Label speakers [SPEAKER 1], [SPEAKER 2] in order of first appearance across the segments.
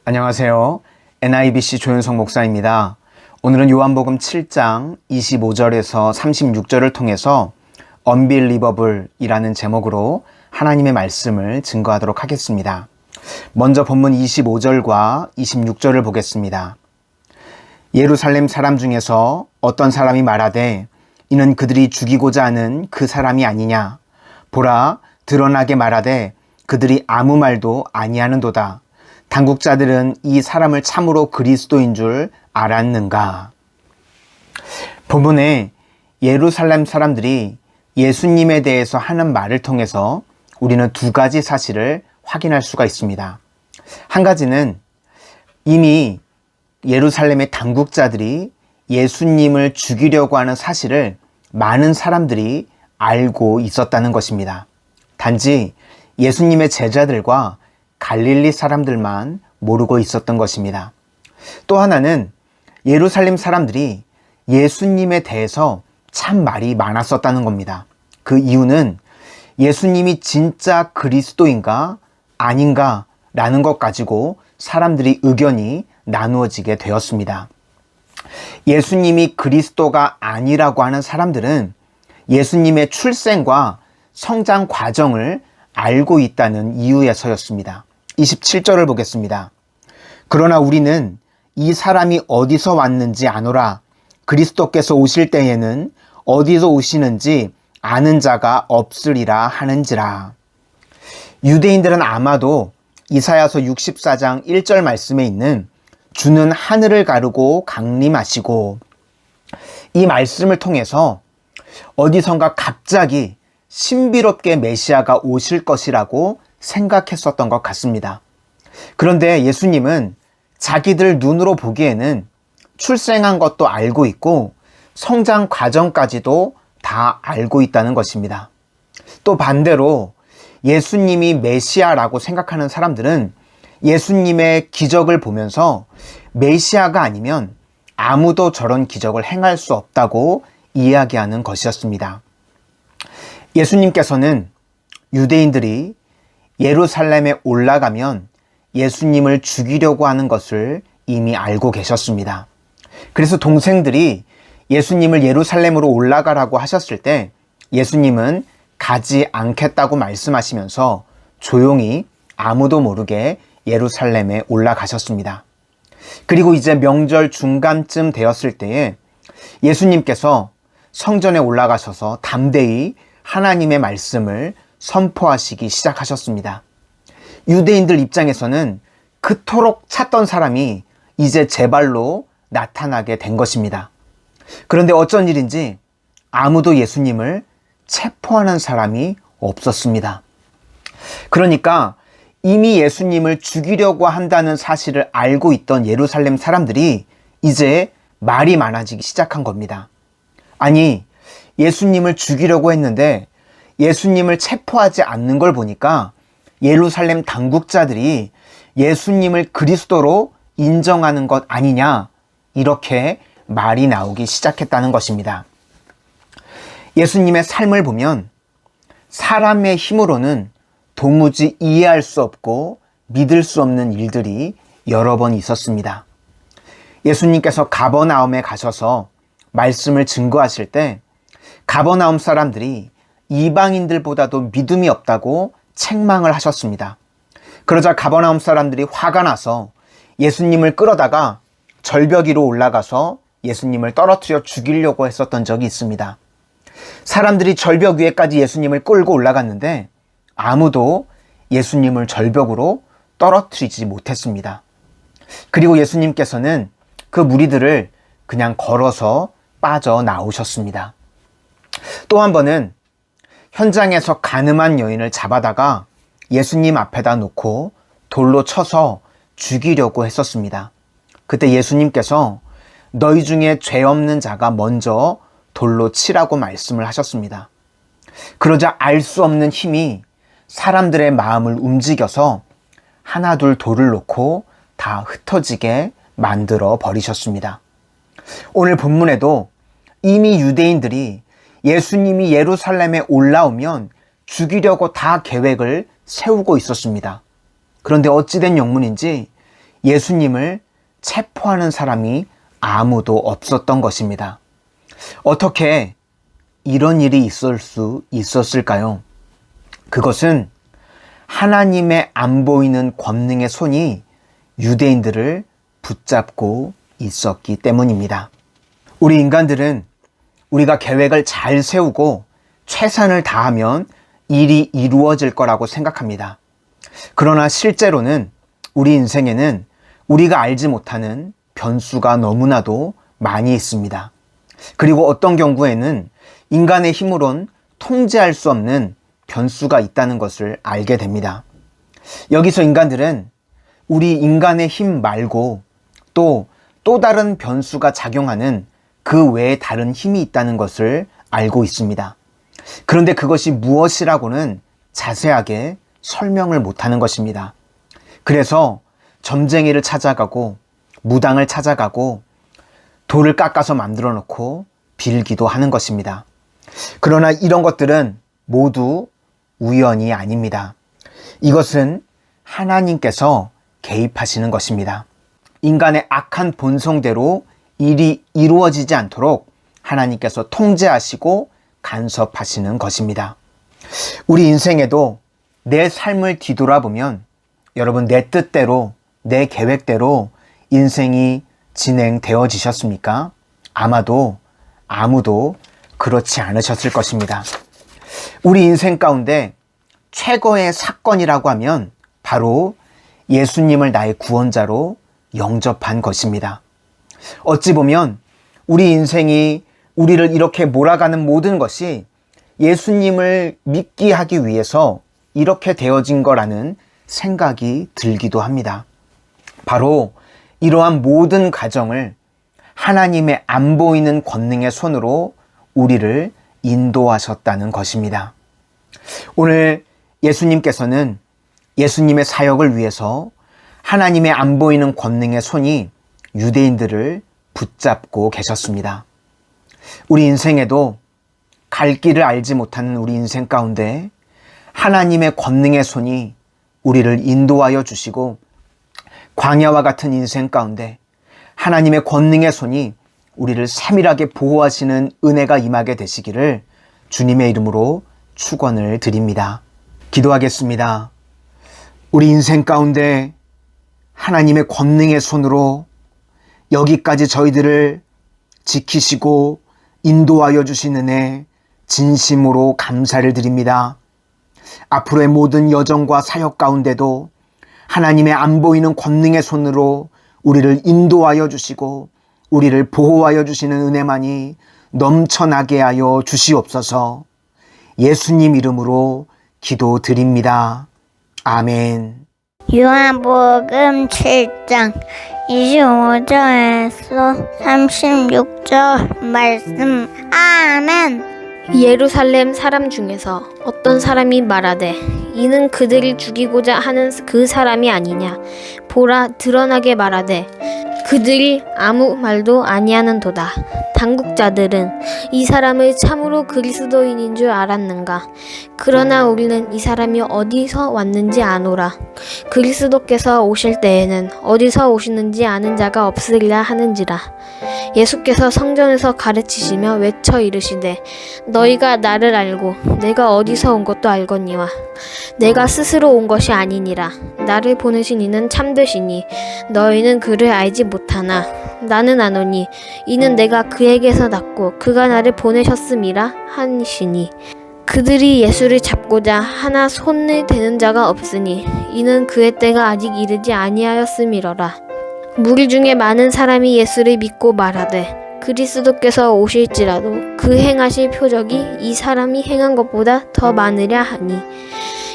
[SPEAKER 1] 안녕하세요. NIBC 조윤석 목사입니다. 오늘은 요한복음 7장 25절에서 36절을 통해서 Unbelievable이라는 제목으로 하나님의 말씀을 증거하도록 하겠습니다. 먼저 본문 25절과 26절을 보겠습니다. 예루살렘 사람 중에서 어떤 사람이 말하되 이는 그들이 죽이고자 하는 그 사람이 아니냐. 보라, 드러나게 말하되 그들이 아무 말도 아니하는도다. 당국자들은 이 사람을 참으로 그리스도인 줄 알았는가? 본문에 예루살렘 사람들이 예수님에 대해서 하는 말을 통해서 우리는 두 가지 사실을 확인할 수가 있습니다. 한 가지는 이미 예루살렘의 당국자들이 예수님을 죽이려고 하는 사실을 많은 사람들이 알고 있었다는 것입니다. 단지 예수님의 제자들과 갈릴리 사람들만 모르고 있었던 것입니다. 또 하나는 예루살렘 사람들이 예수님에 대해서 참 말이 많았었다는 겁니다. 그 이유는 예수님이 진짜 그리스도인가 아닌가 라는 것 가지고 사람들이 의견이 나누어지게 되었습니다. 예수님이 그리스도가 아니라고 하는 사람들은 예수님의 출생과 성장 과정을 알고 있다는 이유에서였습니다. 27절을 보겠습니다. 그러나 우리는 이 사람이 어디서 왔는지 아노라. 그리스도께서 오실 때에는 어디서 오시는지 아는 자가 없으리라 하는지라. 유대인들은 아마도 이사야서 64장 1절 말씀에 있는 주는 하늘을 가르고 강림하시고 이 말씀을 통해서 어디선가 갑자기 신비롭게 메시아가 오실 것이라고 생각했었던 것 같습니다. 그런데 예수님은 자기들 눈으로 보기에는 출생한 것도 알고 있고 성장 과정까지도 다 알고 있다는 것입니다. 또 반대로 예수님이 메시아라고 생각하는 사람들은 예수님의 기적을 보면서 메시아가 아니면 아무도 저런 기적을 행할 수 없다고 이야기하는 것이었습니다. 예수님께서는 유대인들이 예루살렘에 올라가면 예수님을 죽이려고 하는 것을 이미 알고 계셨습니다. 그래서 동생들이 예수님을 예루살렘으로 올라가라고 하셨을 때 예수님은 가지 않겠다고 말씀하시면서 조용히 아무도 모르게 예루살렘에 올라가셨습니다. 그리고 이제 명절 중간쯤 되었을 때에 예수님께서 성전에 올라가셔서 담대히 하나님의 말씀을 선포하시기 시작하셨습니다. 유대인들 입장에서는 그토록 찾던 사람이 이제 제발로 나타나게 된 것입니다. 그런데 어쩐 일인지 아무도 예수님을 체포하는 사람이 없었습니다. 그러니까 이미 예수님을 죽이려고 한다는 사실을 알고 있던 예루살렘 사람들이 이제 말이 많아지기 시작한 겁니다. 아니, 예수님을 죽이려고 했는데 예수님을 체포하지 않는 걸 보니까 예루살렘 당국자들이 예수님을 그리스도로 인정하는 것 아니냐, 이렇게 말이 나오기 시작했다는 것입니다. 예수님의 삶을 보면 사람의 힘으로는 도무지 이해할 수 없고 믿을 수 없는 일들이 여러 번 있었습니다. 예수님께서 가버나움에 가셔서 말씀을 증거하실 때 가버나움 사람들이 이방인들보다도 믿음이 없다고 책망을 하셨습니다. 그러자 가버나움 사람들이 화가 나서 예수님을 끌어다가 절벽 위로 올라가서 예수님을 떨어뜨려 죽이려고 했었던 적이 있습니다. 사람들이 절벽 위에까지 예수님을 끌고 올라갔는데 아무도 예수님을 절벽으로 떨어뜨리지 못했습니다. 그리고 예수님께서는 그 무리들을 그냥 걸어서 빠져나오셨습니다. 또 한 번은 현장에서 가늠한 여인을 잡아다가 예수님 앞에다 놓고 돌로 쳐서 죽이려고 했었습니다. 그때 예수님께서 너희 중에 죄 없는 자가 먼저 돌로 치라고 말씀을 하셨습니다. 그러자 알 수 없는 힘이 사람들의 마음을 움직여서 하나둘 돌을 놓고 다 흩어지게 만들어 버리셨습니다. 오늘 본문에도 이미 유대인들이 예수님이 예루살렘에 올라오면 죽이려고 다 계획을 세우고 있었습니다. 그런데 어찌된 영문인지 예수님을 체포하는 사람이 아무도 없었던 것입니다. 어떻게 이런 일이 있을 수 있었을까요? 그것은 하나님의 안 보이는 권능의 손이 유대인들을 붙잡고 있었기 때문입니다. 우리 인간들은 우리가 계획을 잘 세우고 최선을 다하면 일이 이루어질 거라고 생각합니다. 그러나 실제로는 우리 인생에는 우리가 알지 못하는 변수가 너무나도 많이 있습니다. 그리고 어떤 경우에는 인간의 힘으론 통제할 수 없는 변수가 있다는 것을 알게 됩니다. 여기서 인간들은 우리 인간의 힘 말고 또 다른 변수가 작용하는 그 외에 다른 힘이 있다는 것을 알고 있습니다. 그런데 그것이 무엇이라고는 자세하게 설명을 못하는 것입니다. 그래서 점쟁이를 찾아가고 무당을 찾아가고 돌을 깎아서 만들어 놓고 빌기도 하는 것입니다. 그러나 이런 것들은 모두 우연이 아닙니다. 이것은 하나님께서 개입하시는 것입니다. 인간의 악한 본성대로 일이 이루어지지 않도록 하나님께서 통제하시고 간섭하시는 것입니다. 우리 인생에도 내 삶을 뒤돌아보면 여러분, 내 뜻대로, 내 계획대로 인생이 진행되어지셨습니까? 아마도 아무도 그렇지 않으셨을 것입니다. 우리 인생 가운데 최고의 사건이라고 하면 바로 예수님을 나의 구원자로 영접한 것입니다. 어찌 보면 우리 인생이 우리를 이렇게 몰아가는 모든 것이 예수님을 믿게 하기 위해서 이렇게 되어진 거라는 생각이 들기도 합니다. 바로 이러한 모든 과정을 하나님의 안 보이는 권능의 손으로 우리를 인도하셨다는 것입니다. 오늘 예수님께서는 예수님의 사역을 위해서 하나님의 안 보이는 권능의 손이 유대인들을 붙잡고 계셨습니다. 우리 인생에도 갈 길을 알지 못하는 우리 인생 가운데 하나님의 권능의 손이 우리를 인도하여 주시고 광야와 같은 인생 가운데 하나님의 권능의 손이 우리를 세밀하게 보호하시는 은혜가 임하게 되시기를 주님의 이름으로 축원을 드립니다. 기도하겠습니다. 우리 인생 가운데 하나님의 권능의 손으로 여기까지 저희들을 지키시고 인도하여 주신 은혜 진심으로 감사를 드립니다. 앞으로의 모든 여정과 사역 가운데도 하나님의 안 보이는 권능의 손으로 우리를 인도하여 주시고 우리를 보호하여 주시는 은혜만이 넘쳐나게 하여 주시옵소서. 예수님 이름으로 기도드립니다. 아멘.
[SPEAKER 2] 요한복음 7장 25절에서 36절 말씀. 아멘.
[SPEAKER 3] 예루살렘 사람 중에서 어떤 사람이 말하되 이는 그들을 죽이고자 하는 그 사람이 아니냐. 보라, 드러나게 말하되 그들이 아무 말도 아니하는도다. 당국자들은 이 사람을 참으로 그리스도인인 줄 알았는가. 그러나 우리는 이 사람이 어디서 왔는지 아노라. 그리스도께서 오실 때에는 어디서 오시는지 아는 자가 없으리라 하는지라. 예수께서 성전에서 가르치시며 외쳐 이르시되 너희가 나를 알고 내가 어디서 온 것도 알거니와 내가 스스로 온 것이 아니니라. 나를 보내신 이는 참되시니 너희는 그를 알지 못하나 나는 아노니 이는 내가 그에게서 났고 그가 나를 보내셨음이라 하시니 그들이 예수를 잡고자 하나 손을 대는 자가 없으니 이는 그의 때가 아직 이르지 아니하였음이러라. 무리 중에 많은 사람이 예수를 믿고 말하되 그리스도께서 오실지라도 그 행하실 표적이 이 사람이 행한 것보다 더 많으랴 하니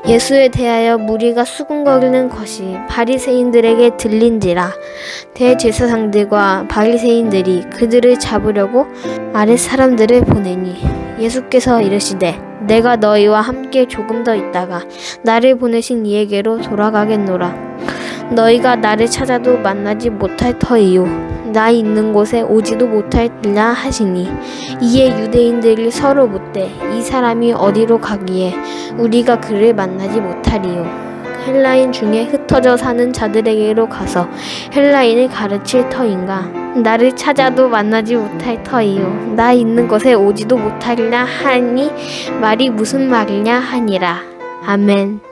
[SPEAKER 3] 예수에 대하여 무리가 수군거리는 것이 바리새인들에게 들린지라. 대제사장들과 바리새인들이 그들을 잡으려고 아랫 사람들을 보내니 예수께서 이르시되 내가 너희와 함께 조금 더 있다가 나를 보내신 이에게로 돌아가겠노라. 너희가 나를 찾아도 만나지 못할 터이요 나 있는 곳에 오지도 못할리라 하시니 이에 유대인들이 서로 묻되 이 사람이 어디로 가기에 우리가 그를 만나지 못하리요. 헬라인 중에 흩어져 사는 자들에게로 가서 헬라인을 가르칠 터인가? 나를 찾아도 만나지 못할 터이요. 나 있는 곳에 오지도 못하리라 하니 말이 무슨 말이냐 하니라. 아멘.